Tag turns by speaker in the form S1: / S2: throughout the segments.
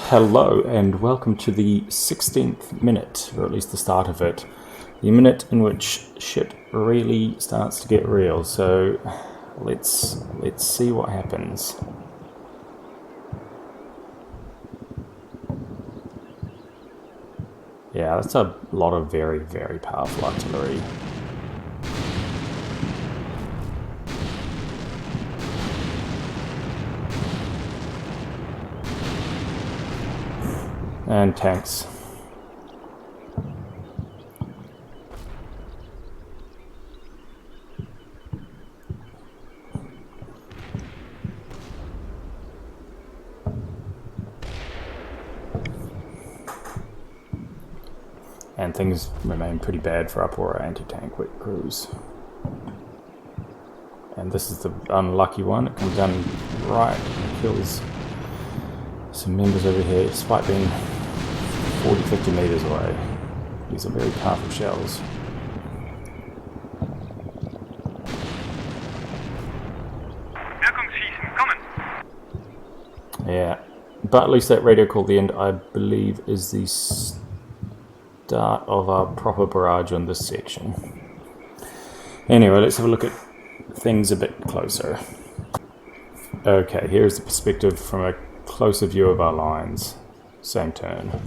S1: Hello and welcome to the 16th minute, or at least the start of it. The minute in which shit really starts to get real, so let's see what happens. Yeah, that's a lot of very, very powerful artillery. And tanks. And things remain pretty bad for Upora anti-tank wet crews. And this is the unlucky one. It comes down right and kills some members over here, despite being 40-50 meters away. These are very powerful shells. Yeah, but at least that radio call at the end, I believe, is the start of our proper barrage on this section. Anyway, let's have a look at things a bit closer. Okay, here's the perspective from a closer view of our lines. Same turn.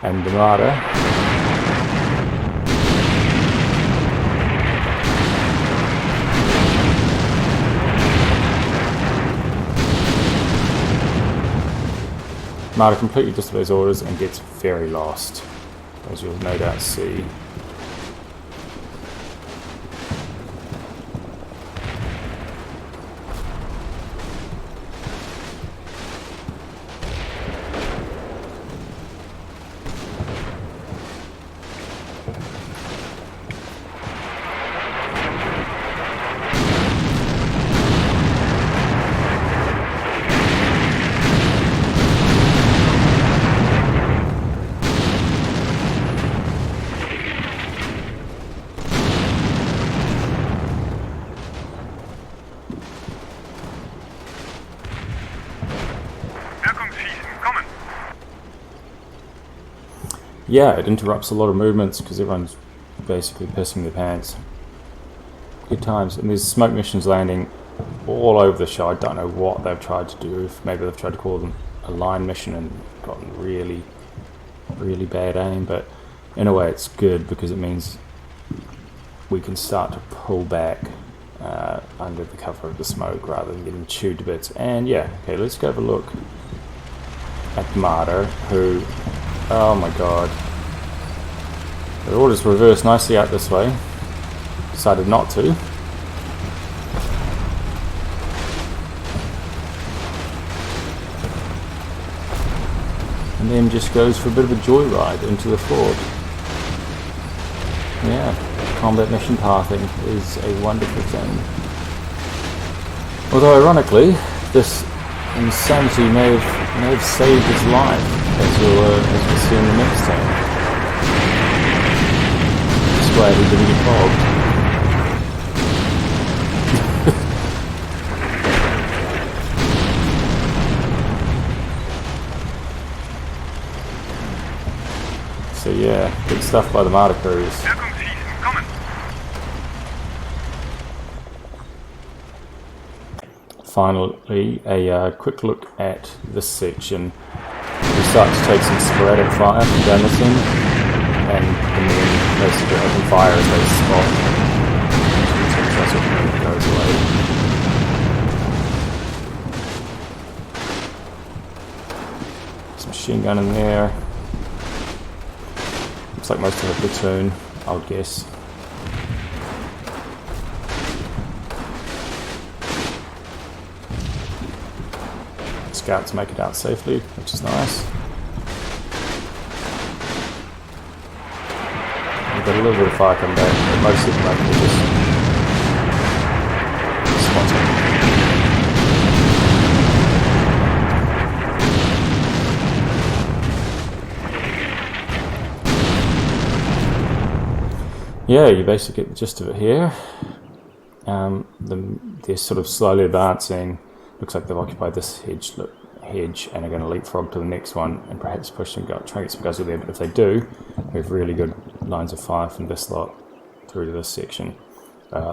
S1: And the Marder completely disobeys orders and gets very lost, as you'll no doubt see. Yeah, it interrupts a lot of movements because everyone's basically pissing their pants. Good times. And there's smoke missions landing all over the show. I don't know what they've tried to do. Maybe they've tried to call them a line mission and gotten really, really bad aim. But in a way it's good because it means we can start to pull back under the cover of the smoke rather than getting chewed to bits. And yeah, okay, let's go have a look at Marder, who... oh my god. The orders reversed nicely out this way. Decided not to. And then just goes for a bit of a joyride into the fort. Yeah, combat mission pathing is a wonderful thing. Although ironically, this insanity may have saved his life, as we'll see in the next time. Just glad he didn't get bogged. So yeah, good stuff by the Marder crews. Finally, a quick look at this section. We start to take some sporadic fire from down this end, and then basically open fire as they spot. That's what goes away. Some machine gun in there. Looks like most of the platoon, I would guess. Scouts make it out safely, which is nice. We've got a little bit of fire coming back, but most of them are just spotting. Yeah, you basically get the gist of it here. They're sort of slowly advancing. Looks like they've occupied this hedge and are going to leapfrog to the next one and perhaps push some guys, try and get some guys over there. But if they do, we have really good lines of fire from this lot through to this section.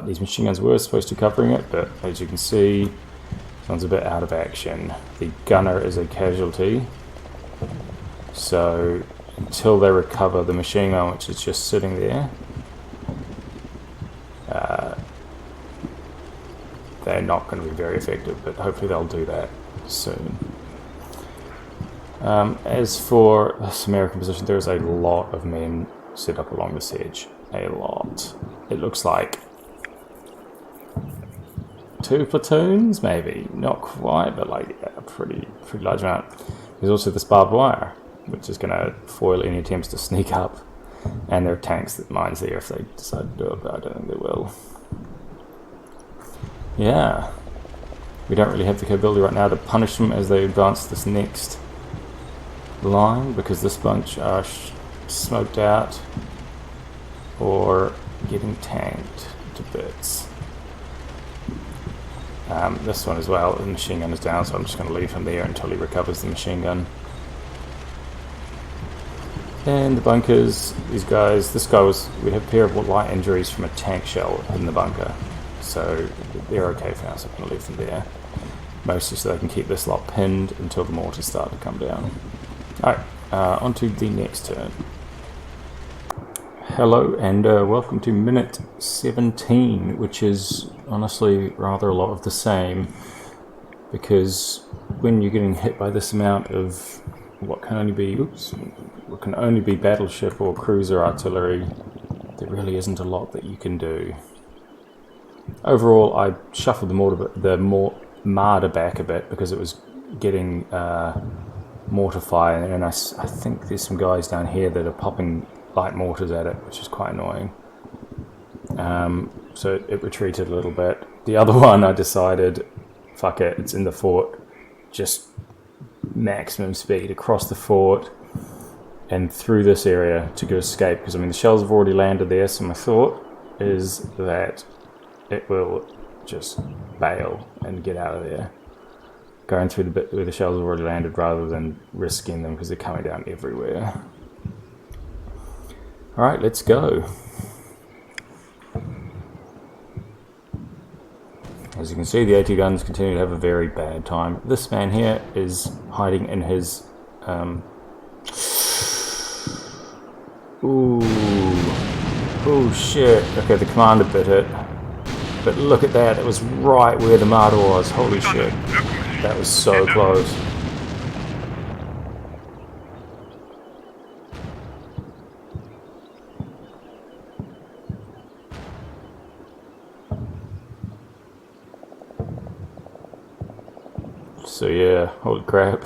S1: These machine guns were supposed to be covering it, but as you can see, this one's a bit out of action. The gunner is a casualty, so until they recover the machine gun, which is just sitting there, they're not going to be very effective, but hopefully they'll do that soon. As for this American position, there is a lot of men set up along this edge. A lot. It looks like 2 platoons, maybe. Not quite, but like a pretty large amount. There's also this barbed wire, which is going to foil any attempts to sneak up. And there are tanks that mines there if they decide to do it, but I don't think they will. Yeah. We don't really have the capability right now to punish them as they advance this next line, because this bunch are smoked out or getting tanked to bits. This one as well, the machine gun is down, so I'm just going to leave him there until he recovers the machine gun. And the bunkers, these guys, this guy was, we have a pair of light injuries from a tank shell in the bunker, so they're okay for now, so I'm going to leave them there. Mostly so they can keep this lot pinned until the mortars start to come down. Alright, on to the next turn. Hello and welcome to minute 17, which is honestly rather a lot of the same, because when you're getting hit by this amount of what can only be battleship or cruiser artillery, there really isn't a lot that you can do. Overall, I shuffled the Marder back a bit because it was getting mortar fire, and I think there's some guys down here that are popping light mortars at it, which is quite annoying. So it retreated a little bit. The other one, I decided, fuck it, it's in the fort, just maximum speed across the fort and through this area to go escape, because I mean the shells have already landed there, so my thought is that it will just bail and get out of there, going through the bit where the shells have already landed rather than risking them because they're coming down everywhere. Alright, let's go. As you can see, the AT guns continue to have a very bad time. This man here is hiding in his oh shit. Okay, the commander bit it. But look at that, it was right where the Marder was. Holy shit. That was so close. So yeah, holy crap.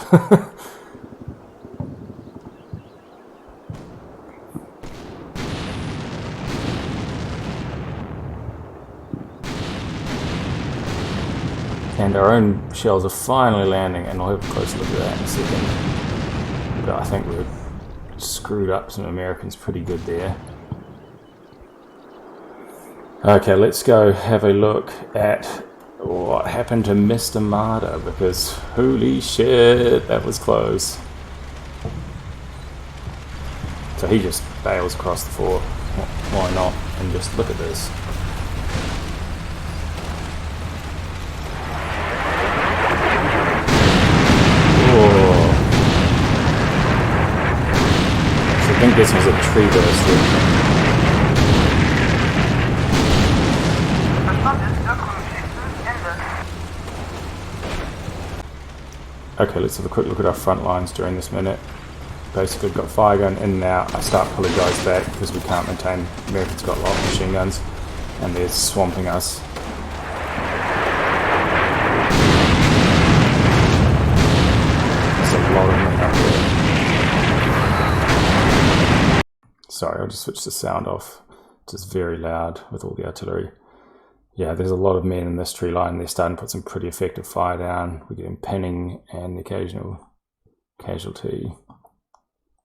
S1: And our own shells are finally landing, and I'll have a close look at that in a second. But I think we've screwed up some Americans pretty good there. Okay, let's go have a look at what happened to Mr. Marder, because holy shit, that was close. So he just bails across the fort. Why not? And just look at this. I think this was a tree burst. Okay, let's have a quick look at our front lines during this minute. Basically, we've got fire gun in and out. I start pulling guys back because we can't maintain. Americans got a lot of machine guns, and they're swamping us. There's a lot of them up there. Sorry, I'll just switch the sound off. It's just very loud with all the artillery. Yeah, there's a lot of men in this tree line. They're starting to put some pretty effective fire down. We're getting pinning and the occasional casualty.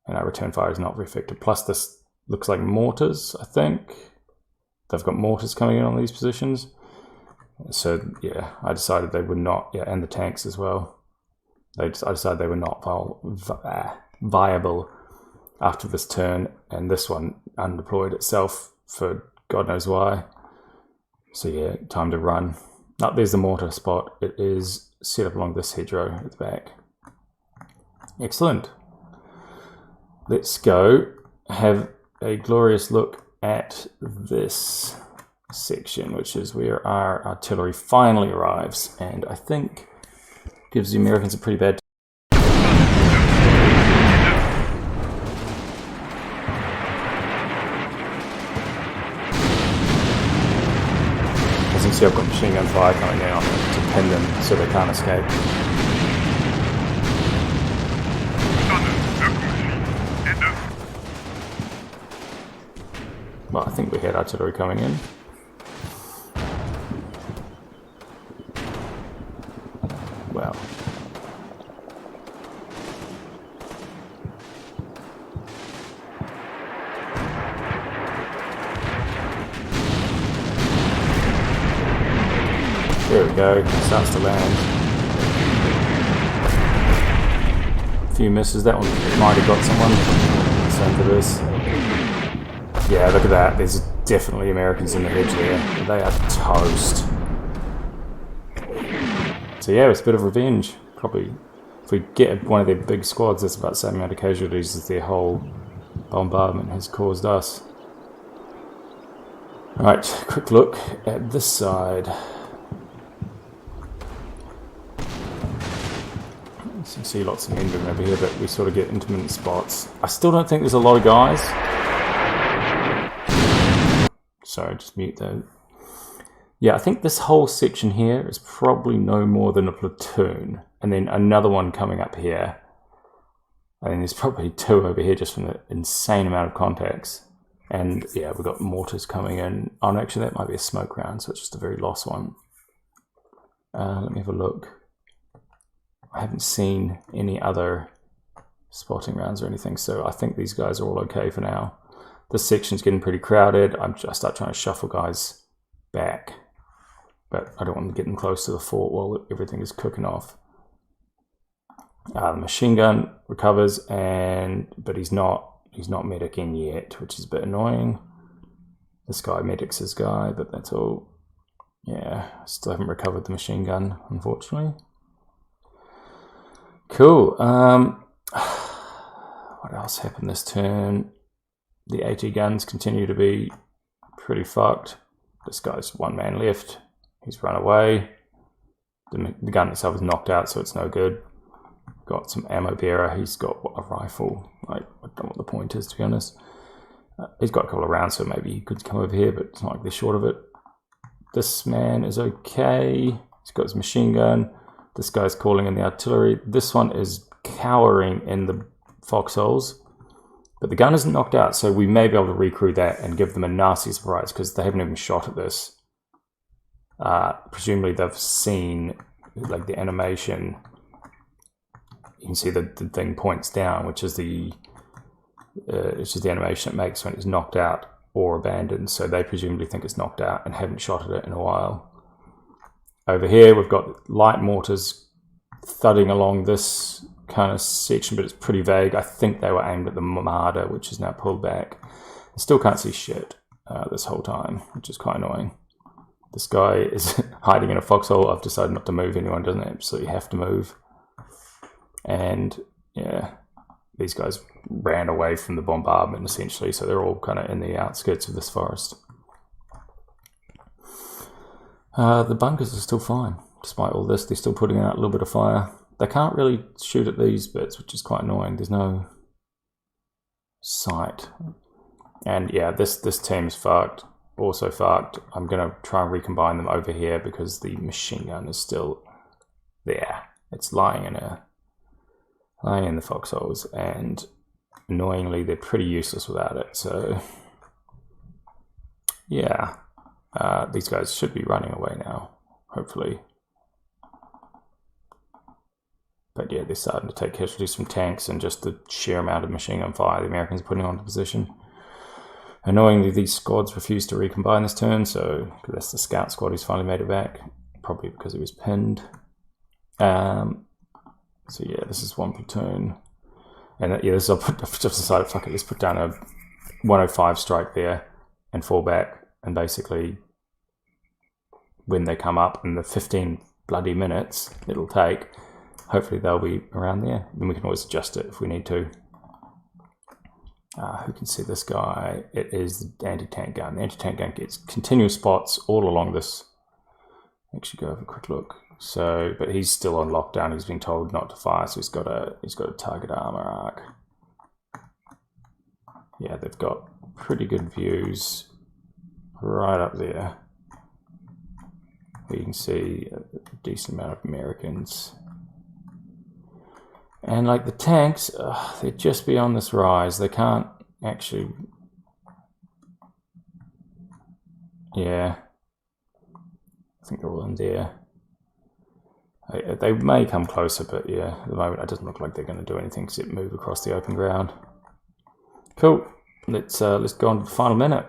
S1: And our return fire is not very effective. Plus this looks like mortars, I think. They've got mortars coming in on these positions. So yeah, I decided they would not, yeah, and the tanks as well. I decided they were not viable after this turn, and this one undeployed itself for God knows why. So yeah, time to run. Up there's the mortar spot. It is set up along this hedgerow at the back. Excellent. Let's go have a glorious look at this section, which is where our artillery finally arrives, and I think gives the Americans a pretty bad As you can see, I've got machine gun fire coming now to pin them so they can't escape. Well, I think we had artillery coming in. Well. There we go, starts to land. A few misses, that one might have got someone. Same for this. Yeah, look at that, there's definitely Americans in the hedge there. They are toast. So yeah, it's a bit of revenge. Probably, if we get one of their big squads, that's about the same amount of casualties as their whole bombardment has caused us. Alright, quick look at this side. So you can see lots of men moving over here, but we sort of get intermittent spots. I still don't think there's a lot of guys. Sorry, just mute that. Yeah, I think this whole section here is probably no more than a platoon. And then another one coming up here. I think there's probably two over here just from the insane amount of contacts. And yeah, we've got mortars coming in. Oh, no, actually that might be a smoke round, so it's just a very lost one. Let me have a look. I haven't seen any other spotting rounds or anything, so I think these guys are all okay for now. This section's getting pretty crowded. I start trying to shuffle guys back, but I don't want to get them close to the fort while everything is cooking off. The machine gun recovers, but he's not medicing yet, which is a bit annoying. This guy medics his guy, but that's all. Yeah, still haven't recovered the machine gun, unfortunately. Cool. What else happened this turn? The AT guns continue to be pretty fucked. This guy's one man left. He's run away. The gun itself is knocked out, so it's no good. Got some ammo bearer. He's got a rifle. I don't know what the point is, to be honest. He's got a couple of rounds, so maybe he could come over here, but it's not like they're short of it. This man is okay. He's got his machine gun. This guy's calling in the artillery. This one is cowering in the foxholes. But the gun isn't knocked out, so we may be able to recrew that and give them a nasty surprise, because they haven't even shot at this. Presumably they've seen like the animation. You can see the thing points down, which is the animation it makes when it's knocked out or abandoned. So they presumably think it's knocked out and haven't shot at it in a while. Over here we've got light mortars thudding along this kind of section, but it's pretty vague. I think they were aimed at the Marder, which is now pulled back. I still can't see shit this whole time, which is quite annoying. This guy is hiding in a foxhole. I've decided not to move anyone, doesn't absolutely have to move. And yeah, these guys ran away from the bombardment essentially, so they're all kind of in the outskirts of this forest. The bunkers are still fine. Despite all this, they're still putting out a little bit of fire. They can't really shoot at these bits, which is quite annoying. There's no sight. And yeah, this team's fucked. Also fucked. I'm going to try and recombine them over here because the machine gun is still there. It's lying in the foxholes, and annoyingly they're pretty useless without it. So yeah, these guys should be running away now, hopefully. But yeah, they're starting to take casualties from tanks and just the sheer amount of machine gun fire the Americans are putting onto position. Annoyingly, these squads refused to recombine this turn, so that's the scout squad who's finally made it back, probably because he was pinned. So yeah, this is one platoon. And yeah, this I've just decided, fuck it, let's put down a 105 strike there and fall back. And basically, when they come up in the 15 bloody minutes it'll take, hopefully they'll be around there. Then we can always adjust it if we need to. Who can see this guy? It is the anti-tank gun. The anti-tank gun gets continuous spots all along this. Actually, go have a quick look. So, but he's still on lockdown. He's been told not to fire, so he's got a target armor arc. Yeah, they've got pretty good views right up there. You can see a decent amount of Americans. And like the tanks, they're just beyond this rise. They can't actually... Yeah. I think they're all in there. They may come closer, but yeah, at the moment it doesn't look like they're going to do anything except move across the open ground. Cool. Let's go on to the final minute.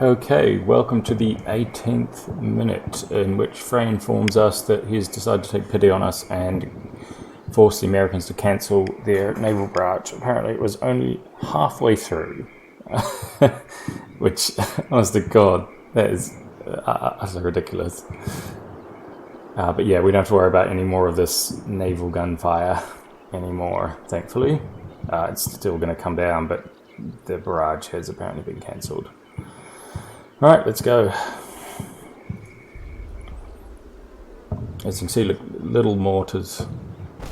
S1: Okay, welcome to the 18th minute, in which Frey informs us that he's decided to take pity on us and force the Americans to cancel their naval barrage. Apparently it was only halfway through. Which, honest to God, that is utterly ridiculous. But yeah, we don't have to worry about any more of this naval gunfire anymore, thankfully. It's still going to come down, but the barrage has apparently been cancelled. Alright, let's go. As you can see, little mortars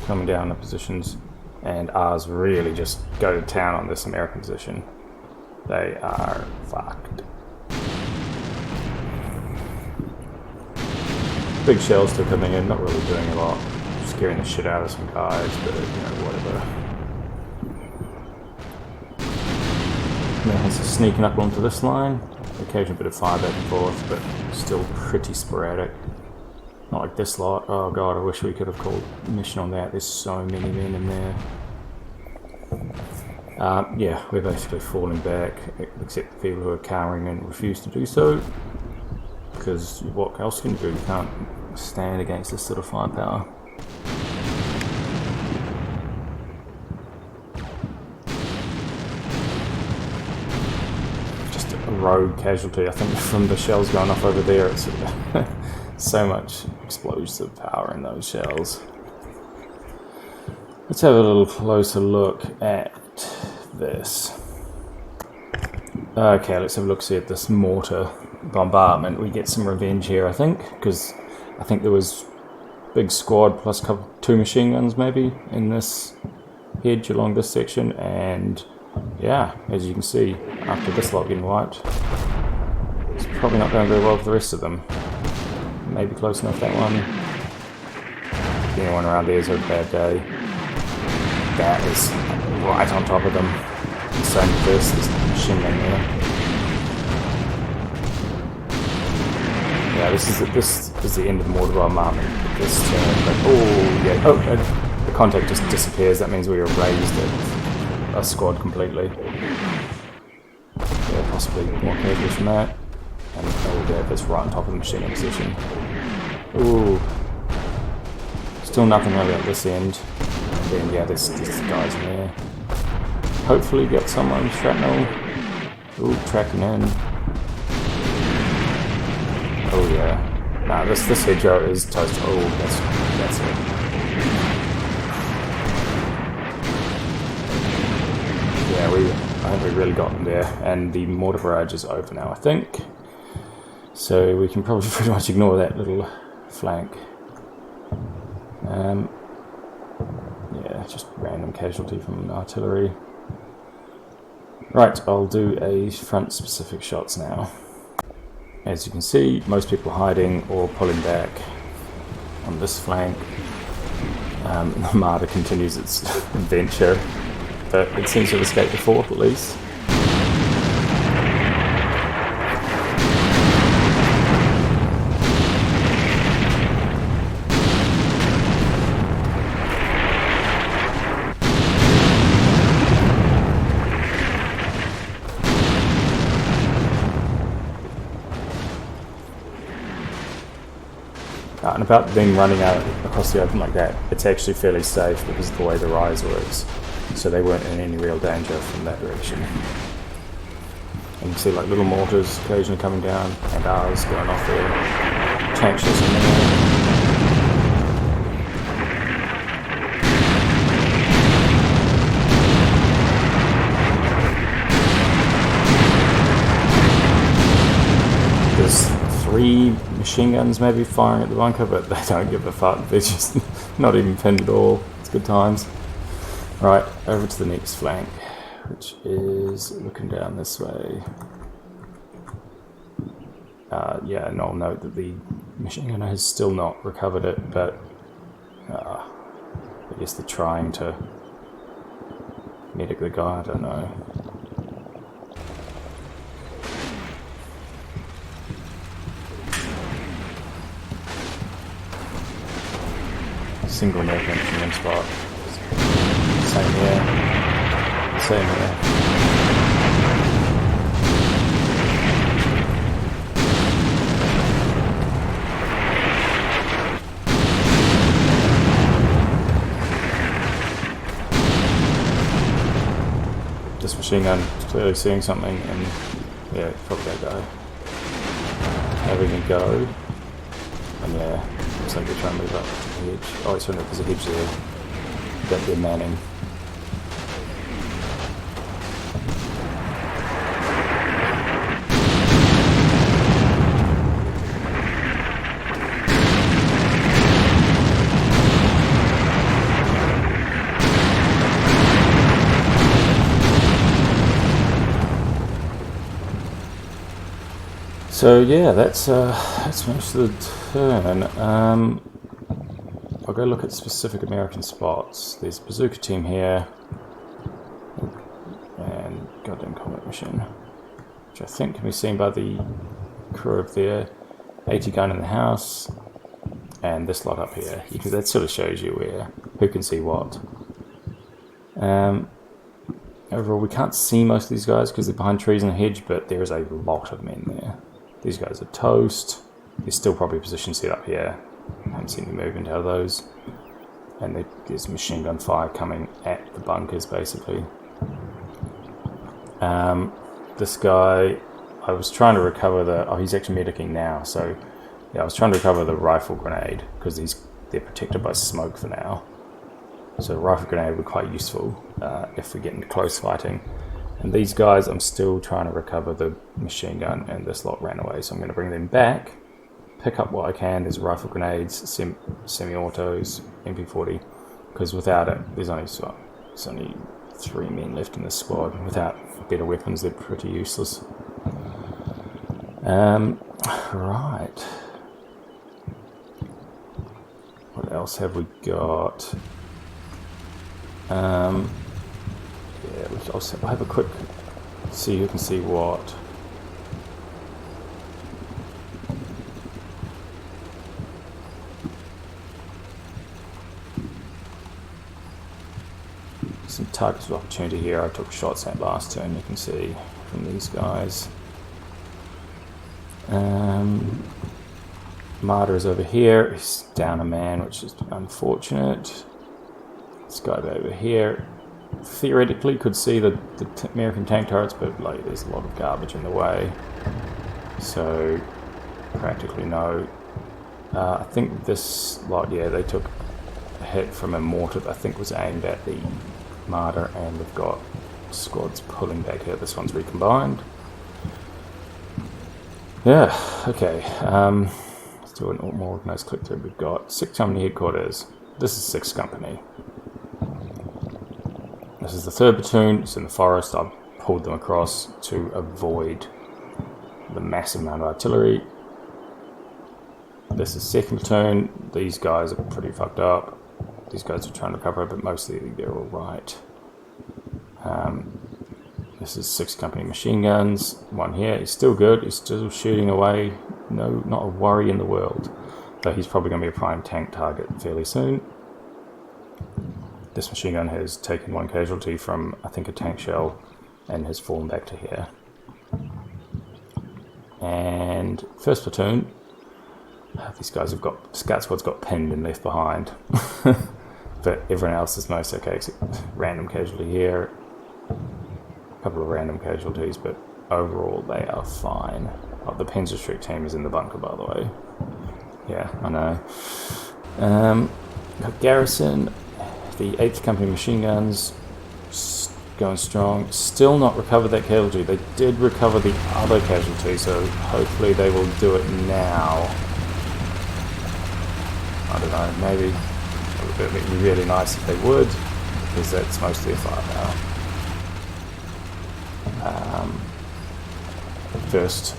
S1: coming down the positions, and ours really just go to town on this American position. They are fucked. Big shells still coming in, not really doing a lot. Scaring the shit out of some guys, but you know, whatever. Americans are sneaking up onto this line. Occasional bit of fire back and forth, but still pretty sporadic. Not like this lot. Oh god, I wish we could have called a mission on that. There's so many men in there. Yeah, we're basically falling back, except the people who are cowering and refuse to do so. Because what else can you do? You can't stand against this sort of firepower. Just a rogue casualty, I think, from the shells going off over there. It's so much explosive power in those shells. Let's have a little closer look at this. Okay, let's have a look, see at this mortar bombardment. We get some revenge here, I think, because I think there was big squad plus two machine guns maybe in this hedge along this section, and yeah, as you can see, after this lot getting wiped, it's probably not going very well for the rest of them. Maybe close enough, that one. Anyone around there is a bad day. That is right on top of them. Same with this machine gun there. Yeah, this is the end of the mortar bombardment. This turn, but oh yeah, the contact just disappears. That means we erased a squad completely. Yeah, possibly more casualties from that. And oh yeah, that's right on top of the machine gun position. Ooh, still nothing really at this end. And then yeah, this guy's in there. Hopefully get someone shrapnel. Ooh, tracking in. Oh yeah. Nah, this hedgerow is toast. Oh, that's it. Yeah, I think we really got them there, and the mortar barrage is over now, I think. So we can probably pretty much ignore that little flank. Yeah, just random casualty from artillery. Right, I'll do a front specific shots now. As you can see, most people hiding or pulling back on this flank. The Marder continues its adventure, but it seems to have escaped the fort at least. and about them running out across the open like that, it's actually fairly safe because of the way the rise works. So they weren't in any real danger from that direction. And you can see like little mortars occasionally coming down and ours going off there. Tanks just in there. There's 3 machine guns maybe firing at the bunker, but they don't give a fuck. They're just not even pinned at all. It's good times. Right, over to the next flank, which is looking down this way. Yeah, and I'll note that the machine gunner has still not recovered it, but I guess they're trying to medic the guy, I don't know. Single American infantryman spot. Same here. Same here. This machine gun is clearly seeing something, and yeah, it's probably that guy. Having a go. And yeah, looks like they're trying to move up to the hedge. Oh, it's funny, there's a hedge there. That they're manning. So yeah, that's most of the turn. I'll go look at specific American spots. There's a bazooka team here, and goddamn combat machine, which I think can be seen by the crew up there. 80 gun in the house, and this lot up here. That sort of shows you who can see what. Overall, we can't see most of these guys because they're behind trees and a hedge, but there is a lot of men there. These guys are toast. There's still probably positions set up here. I haven't seen any movement out of those. And there's machine gun fire coming at the bunkers, basically. This guy, I was trying to recover oh, he's actually medicing now. So, yeah, I was trying to recover the rifle grenade because they're protected by smoke for now. So, rifle grenade would be quite useful if we get into close fighting. And these guys, I'm still trying to recover the machine gun, and this lot ran away. So I'm going to bring them back, pick up what I can. There's rifle grenades, semi-autos, MP40, because without it, there's only 3 men left in this squad. Without better weapons, they're pretty useless. Right. What else have we got? Yeah, I'll have a quick see who can see what. Some targets of opportunity here. I took shots at last turn, you can see from these guys. Martyr is over here. He's down a man, which is unfortunate. This guy over here theoretically could see the American tank turrets, but like there's a lot of garbage in the way, so practically no. I think this lot, yeah, they took a hit from a mortar that I think was aimed at the Martyr, and we've got squads pulling back here. This one's recombined. Yeah, okay. Let's do a more organised click through. We've got 6th Company headquarters. This is 6th Company. This is the 3rd platoon. It's in the forest. I've pulled them across to avoid the massive amount of artillery. This is 2nd platoon. These guys are pretty fucked up. These guys are trying to cover it, but mostly they're all right. This is 6th Company machine guns. One here. He's still good. He's still shooting away. No, not a worry in the world. But he's probably going to be a prime tank target fairly soon. This machine gun has taken 1 casualty from, I think, a tank shell and has fallen back to here. And 1st platoon, These guys have got, Scout Squad's got pinned and left behind. But everyone else is most okay, except random casualty here. A couple of random casualties, but overall they are fine. Oh, the Penza Street team is in the bunker, by the way. Yeah, I know. Got Garrison, the 8th Company machine guns, going strong. Still not recovered that casualty. They did recover the other casualty, so hopefully they will do it now. I don't know, maybe it would be really nice if they would, because that's mostly a firepower. First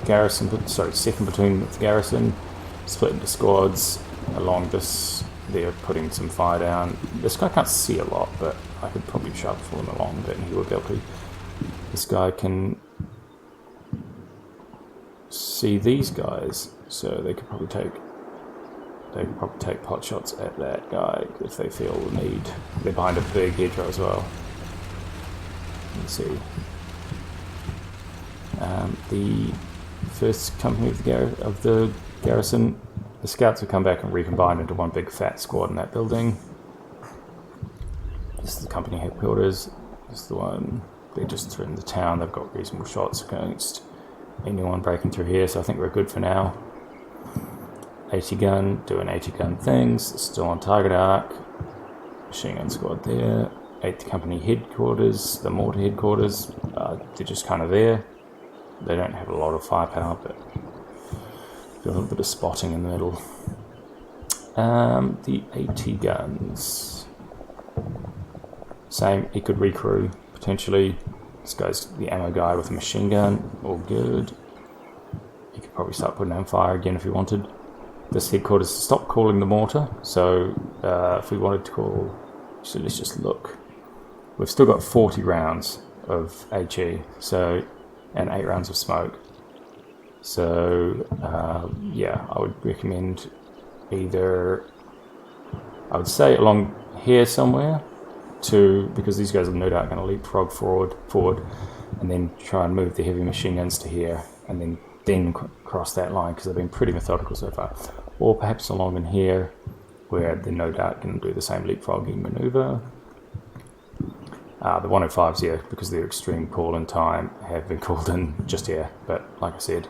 S1: garrison, sorry, second platoon with Garrison, split into squads along this. They're putting some fire down. This guy can't see a lot, but I could probably shuffle him along a bit and he would be able to. This guy can see these guys, so they could probably take pot shots at that guy if they feel the need. They're behind a big hedgerow as well. Let's see. The 1st Company of the Garrison, the Scouts have come back and recombined into one big fat squad in that building. This is the company headquarters. This is the one. They're just through in the town. They've got reasonable shots against anyone breaking through here, so I think we're good for now. 80 gun, doing 80 gun things. Still on target arc. Machine gun squad there. 8th Company headquarters, the mortar headquarters. They're just kind of there. They don't have a lot of firepower, but a little bit of spotting in the middle. The 80 guns. Same, he could recrew, potentially. This guy's the ammo guy with a machine gun, all good. He could probably start putting on fire again if he wanted. This headquarters stopped calling the mortar, so if we wanted to call, so let's just look. We've still got 40 rounds of HE, so, and 8 rounds of smoke. So, yeah, I would recommend either, I would say along here somewhere, because these guys are no doubt going to leapfrog forward, and then try and move the heavy machine guns to here, and then cross that line, because they've been pretty methodical so far. Or perhaps along in here, where they're no doubt going to do the same leapfrogging maneuver. The 105s here, because their extreme call-in time, have been called in just here, but like I said,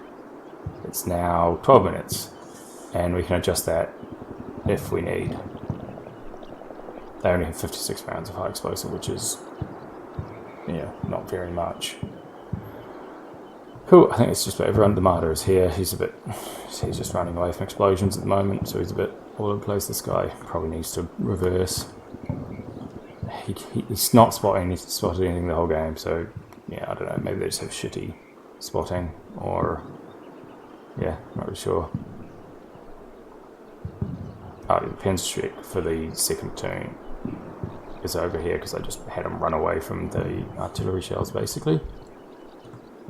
S1: it's now 12 minutes, and we can adjust that if we need. They only have 56 rounds of high explosive, which is, yeah, not very much. Cool, I think it's just about everyone. The martyr is here. He's just running away from explosions at the moment, so he's a bit all over the place. This guy probably needs to reverse. He's not spotting, he's spotted anything the whole game, so yeah, I don't know, maybe they just have shitty spotting, or yeah, not really sure. The Penn Street for the 2nd platoon is over here because I just had him run away from the artillery shells basically.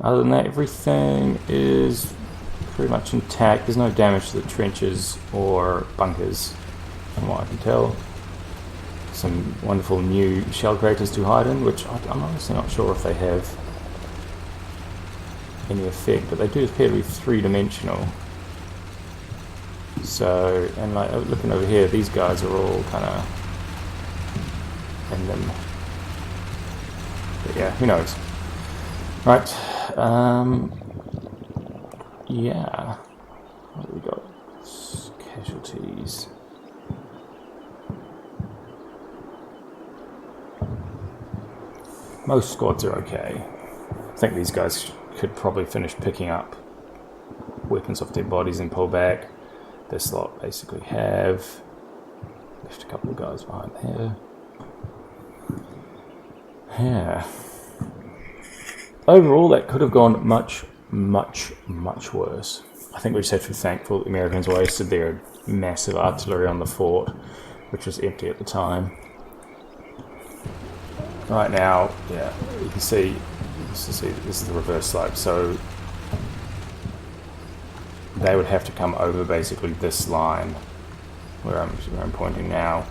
S1: Other than that, everything is pretty much intact. There's no damage to the trenches or bunkers from what I can tell. Some wonderful new shell craters to hide in, which I'm honestly not sure if they have any effect, but they do appear to be 3-dimensional. So, and like looking over here, these guys are all kind of in them. But yeah, who knows? Right. Yeah. What have we got? Casualties. Most squads are okay. I think these guys could probably finish picking up weapons off their bodies and pull back. This lot basically have. Left a couple of guys behind there. Yeah. Overall, that could have gone much, much, much worse. I think we just have to be thankful the Americans wasted their massive artillery on the fort, which was empty at the time. Right now, yeah, you can see this is the reverse slope, so they would have to come over basically this line where I'm pointing now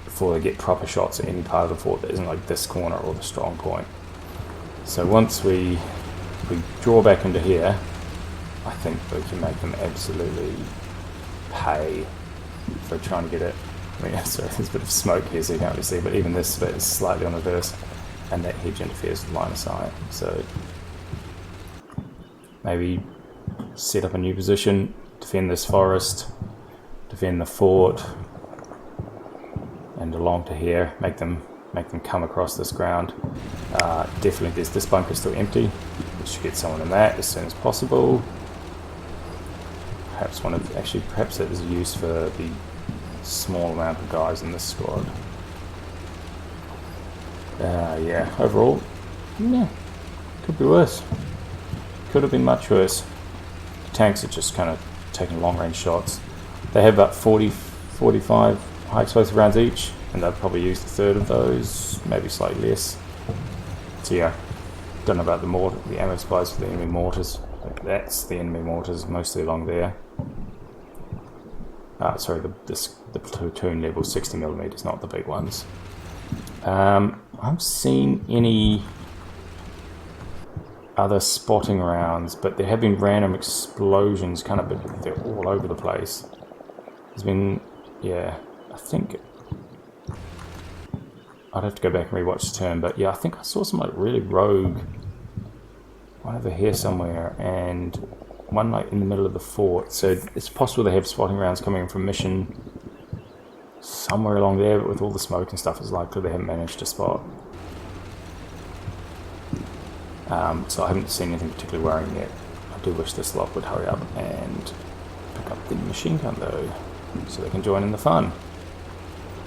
S1: before they get proper shots at any part of the fort that isn't like this corner or the strong point. So once we draw back into here, I think we can make them absolutely pay for trying to get it. I mean, sorry, there's a bit of smoke here so you can't really see, but even this bit is slightly on reverse, and that hedge interferes with line of sight. So maybe set up a new position, defend this forest, defend the fort, and along to here, make them come across this ground. Definitely, this bunker still empty. We should get someone in that as soon as possible. Perhaps that is used for the small amount of guys in this squad. Yeah, overall, yeah, could be worse. Could have been much worse. The tanks are just kind of taking long range shots. They have about 45 high explosive rounds each, and they've probably used a third of those, maybe slightly less. So yeah, don't know about the ammo supplies for the enemy mortars. That's the enemy mortars, mostly along there. Sorry, the platoon level 60mm, not the big ones. I haven't seen any other spotting rounds, but there have been random explosions, kind of, but they're all over the place. There's been, yeah, I think I'd have to go back and rewatch the turn, but yeah, I think I saw some like really rogue one over here somewhere, and one like in the middle of the fort. So it's possible they have spotting rounds coming in from mission somewhere along there, but with all the smoke and stuff, it's likely they haven't managed to spot. So I haven't seen anything particularly worrying yet. I do wish this lot would hurry up and pick up the machine gun though, so they can join in the fun.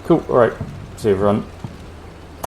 S1: Cool, alright, see you everyone.